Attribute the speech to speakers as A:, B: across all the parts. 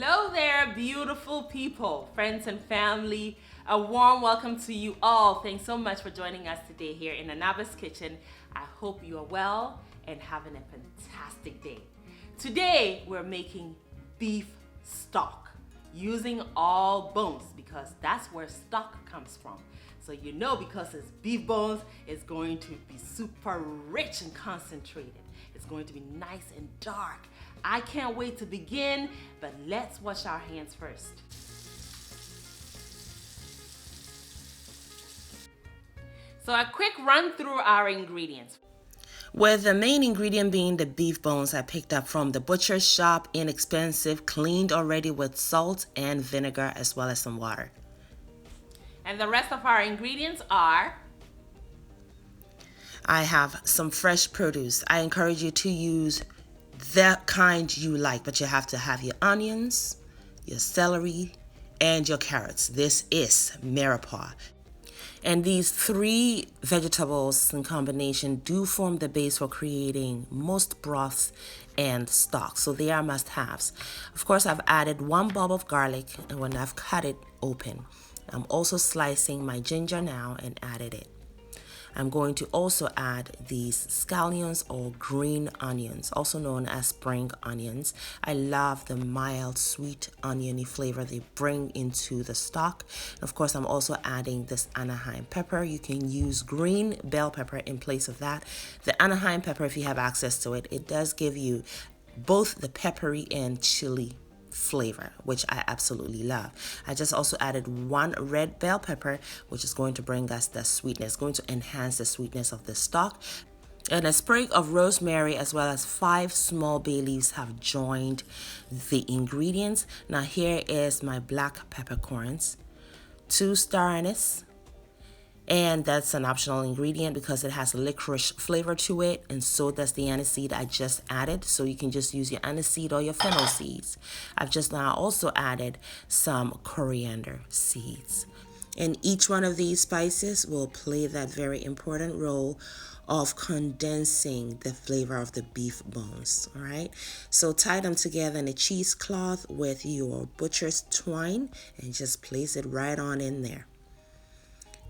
A: Hello there, beautiful people, friends and family. A warm welcome to you all. Thanks so much for joining us today here in Anaba's Kitchen. I hope you are well and having a fantastic day. Today, we're making beef stock using all bones because that's where stock comes from. So you know, because it's beef bones, it's going to be super rich and concentrated. It's going to be nice and dark. I can't wait to begin, but let's wash our hands first. So a quick run through our ingredients.
B: With the main ingredient being the beef bones I picked up from the butcher's shop, inexpensive, cleaned already with salt and vinegar as well as some water.
A: And the rest of our ingredients are
B: I have some fresh produce. I encourage you to use the kind you like, but you have to have your onions, your celery, and your carrots. This is mirepoix. And these three vegetables in combination do form the base for creating most broths and stocks. So they are must-haves. Of course, I've added 1 bulb of garlic and when I've cut it open. I'm also slicing my ginger now and added it. I'm going to also add these scallions or green onions, also known as spring onions. I love the mild, sweet, oniony flavor they bring into the stock. And of course, I'm also adding this Anaheim pepper. You can use green bell pepper in place of that. The Anaheim pepper, if you have access to it, it does give you both the peppery and chili flavor, which I absolutely love. I just also added 1 red bell pepper, which is going to bring us the sweetness, going to enhance the sweetness of the stock. And a sprig of rosemary as well as 5 small bay leaves have joined the ingredients. Now here is my black peppercorns, 2 star anise, and that's an optional ingredient because it has a licorice flavor to it, and so does the aniseed I just added. So you can just use your aniseed or your fennel seeds. I've just now also added some coriander seeds. And each one of these spices will play that very important role of condensing the flavor of the beef bones, all right? So tie them together in a cheesecloth with your butcher's twine and just place it right on in there.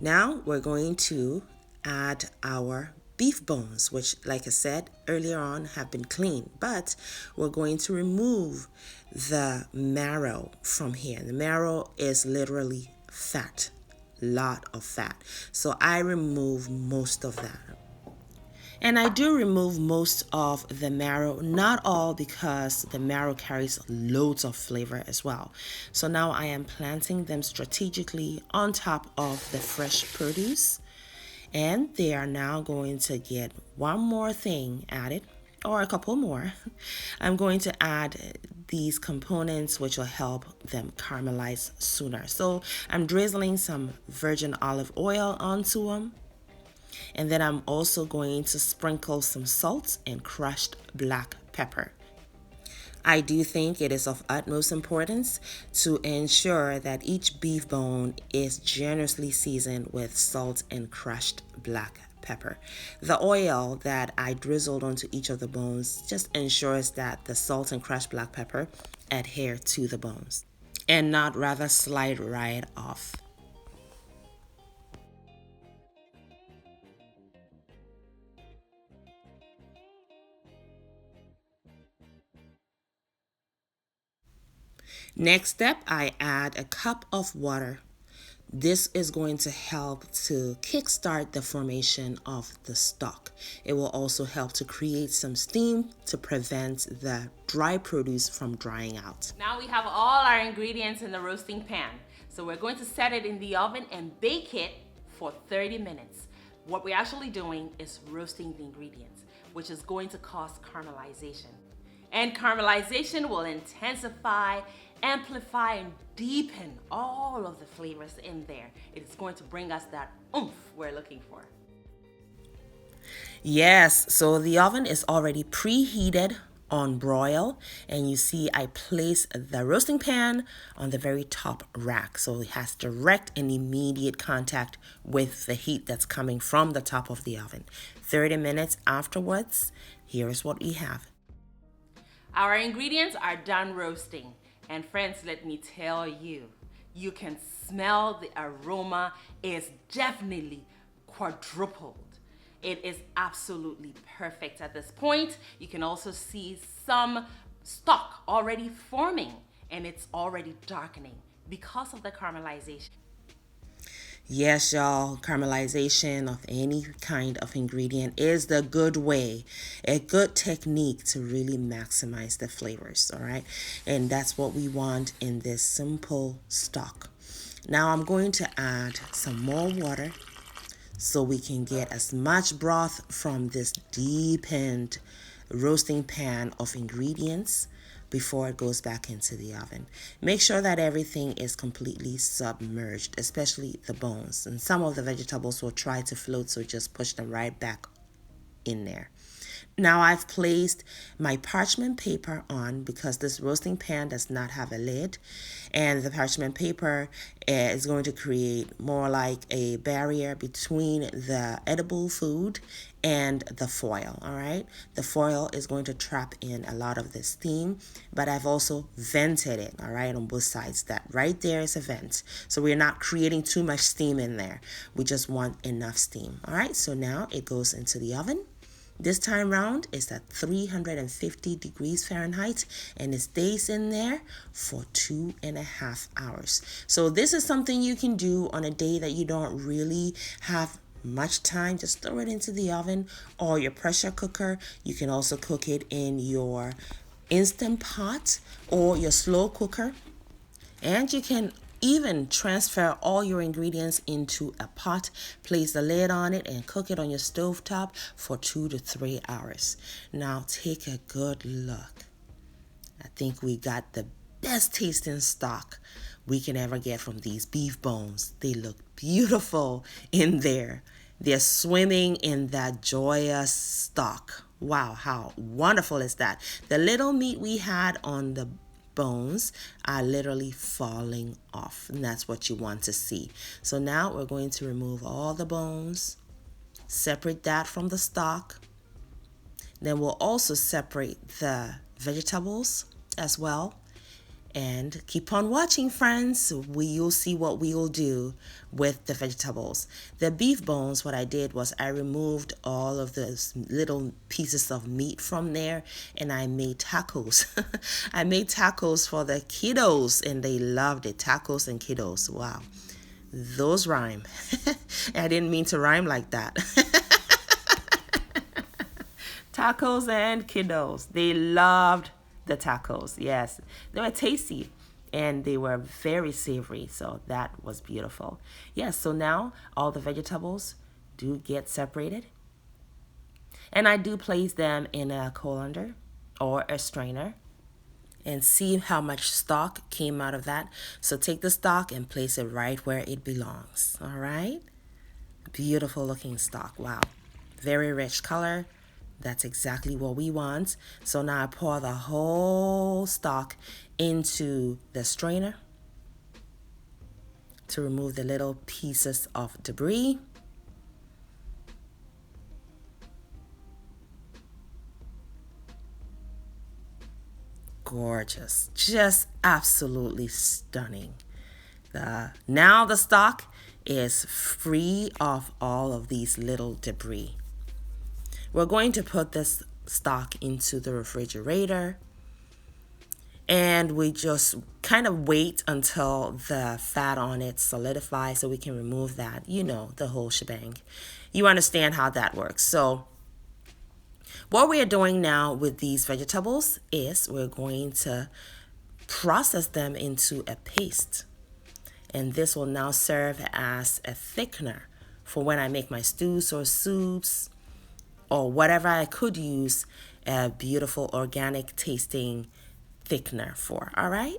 B: Now we're going to add our beef bones, which, like I said earlier on, have been cleaned, but we're going to remove the marrow from here. The marrow is literally fat, lot of fat. So I remove most of that. And I do remove most of the marrow, not all, because the marrow carries loads of flavor as well. So now I am planting them strategically on top of the fresh produce. And they are now going to get one more thing added, or a couple more. I'm going to add these components which will help them caramelize sooner. So I'm drizzling some virgin olive oil onto them. And then I'm also going to sprinkle some salt and crushed black pepper. I do think it is of utmost importance to ensure that each beef bone is generously seasoned with salt and crushed black pepper. The oil that I drizzled onto each of the bones just ensures that the salt and crushed black pepper adhere to the bones and not rather slide right off. Next step, I add a cup of water. This is going to help to kickstart the formation of the stock. It will also help to create some steam to prevent the dry produce from drying out.
A: Now we have all our ingredients in the roasting pan. So we're going to set it in the oven and bake it for 30 minutes. What we're actually doing is roasting the ingredients, which is going to cause caramelization. And caramelization will intensify, amplify, and deepen all of the flavors in there. It's going to bring us that oomph we're looking for.
B: Yes, so the oven is already preheated on broil, and you see I place the roasting pan on the very top rack, so it has direct and immediate contact with the heat that's coming from the top of the oven. 30 minutes afterwards, here's what we have.
A: Our ingredients are done roasting. And friends, let me tell you, you can smell the aroma is definitely quadrupled. It is absolutely perfect at this point. You can also see some stock already forming, and it's already darkening because of the caramelization.
B: Yes, y'all, caramelization of any kind of ingredient is the good way, a good technique to really maximize the flavors, all right? And that's what we want in this simple stock. Now I'm going to add some more water so we can get as much broth from this deepened roasting pan of ingredients before it goes back into the oven. Make sure that everything is completely submerged, especially the bones. And some of the vegetables will try to float, so just push them right back in there. Now I've placed my parchment paper on because this roasting pan does not have a lid, and the parchment paper is going to create more like a barrier between the edible food and the foil. All right, the foil is going to trap in a lot of the steam, but I've also vented it, all right, on both sides. That right there is a vent, so we're not creating too much steam in there. We just want enough steam. All right, so now it goes into the oven. This time round is at 350 degrees Fahrenheit, and it stays in there for 2.5 hours. So this is something you can do on a day that you don't really have much time. Just throw it into the oven or your pressure cooker. You can also cook it in your Instant Pot or your slow cooker. And you can even transfer all your ingredients into a pot, place the lid on it, and cook it on your stovetop for 2 to 3 hours. Now take a good look. I think we got the best tasting stock we can ever get from these beef bones. They look beautiful in there. They're swimming in that joyous stock. Wow, how wonderful is that? The little meat we had on the bones are literally falling off, and that's what you want to see. So now we're going to remove all the bones, separate that from the stock. Then we'll also separate the vegetables as well. And keep on watching, friends. You'll see what we will do with the vegetables. The beef bones, what I did was I removed all of those little pieces of meat from there, and I made tacos. I made tacos for the kiddos, and they loved it. Tacos and kiddos. Wow. Those rhyme. I didn't mean to rhyme like that. Tacos and kiddos. They loved the tacos. Yes, they were tasty and they were very savory, so that was beautiful. Yes, so now all the vegetables do get separated, and I do place them in a colander or a strainer and see how much stock came out of that. So take the stock and place it right where it belongs. All right, beautiful looking stock. Wow, very rich color. That's exactly what we want. So now I pour the whole stock into the strainer to remove the little pieces of debris. Gorgeous, just absolutely stunning. Now the stock is free of all of these little debris. We're going to put this stock into the refrigerator, and we just kind of wait until the fat on it solidifies so we can remove that, the whole shebang. You understand how that works. So what we are doing now with these vegetables is we're going to process them into a paste, and this will now serve as a thickener for when I make my stews or soups, or whatever I could use a beautiful organic tasting thickener for. All right,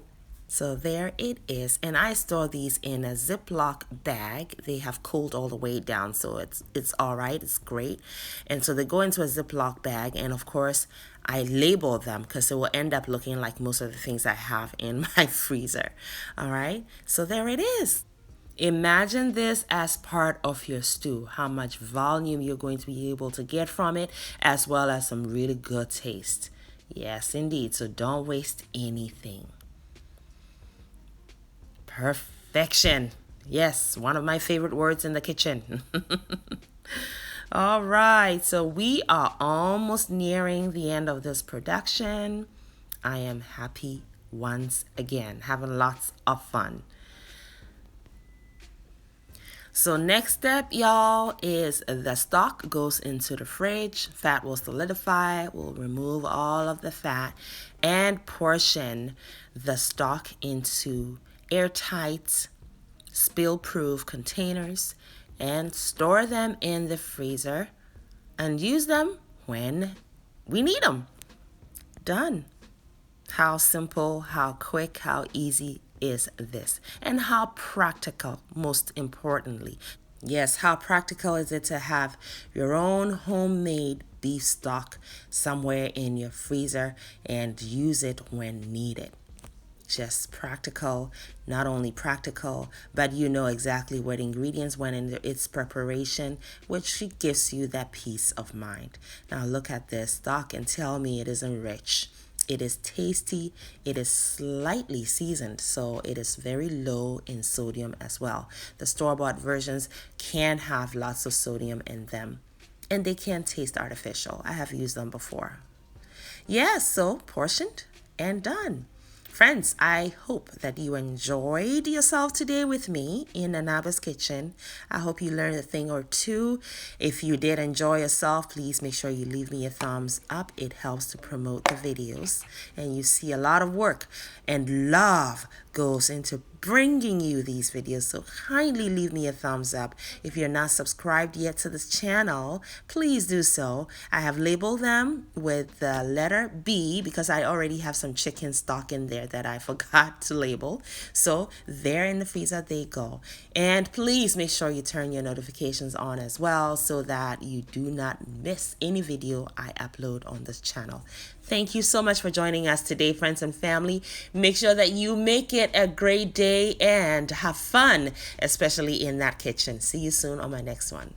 B: so there it is, and I store these in a Ziploc bag. They have cooled all the way down, so it's all right. It's great. And so they go into a Ziploc bag, and of course I label them because it will end up looking like most of the things I have in my freezer. All right, so there it is. Imagine this as part of your stew, how much volume you're going to be able to get from it, as well as some really good taste. Yes, indeed. So don't waste anything. Perfection. Yes, one of my favorite words in the kitchen. All right, so we are almost nearing the end of this production. I am happy once again, having lots of fun. So next step, y'all, is the stock goes into the fridge. Fat will solidify. We'll remove all of the fat and portion the stock into airtight, spill-proof containers and store them in the freezer and use them when we need them. Done. How simple, how quick, how easy is this? And how practical, most importantly. Yes, how practical is it to have your own homemade beef stock somewhere in your freezer and use it when needed? Just practical, not only practical, but you know exactly what ingredients went into its preparation, which gives you that peace of mind. Now look at this stock and tell me it isn't rich. It is tasty. It is slightly seasoned, so it is very low in sodium as well. The store-bought versions can have lots of sodium in them, and they can taste artificial. I have used them before. Yes, so portioned and done. Friends, I hope that you enjoyed yourself today with me in Anaba's kitchen. I hope you learned a thing or two. If you did enjoy yourself, please make sure you leave me a thumbs up. It helps to promote the videos. And you see a lot of work and love goes into bringing you these videos, so kindly leave me a thumbs up. If you're not subscribed yet to this channel, please do so. I have labeled them with the letter B because I already have some chicken stock in there that I forgot to label, so there in the freezer they go. And please make sure you turn your notifications on as well so that you do not miss any video I upload on this channel. Thank you so much for joining us today, friends and family. Make sure that you make it a great day and have fun, especially in that kitchen. See you soon on my next one.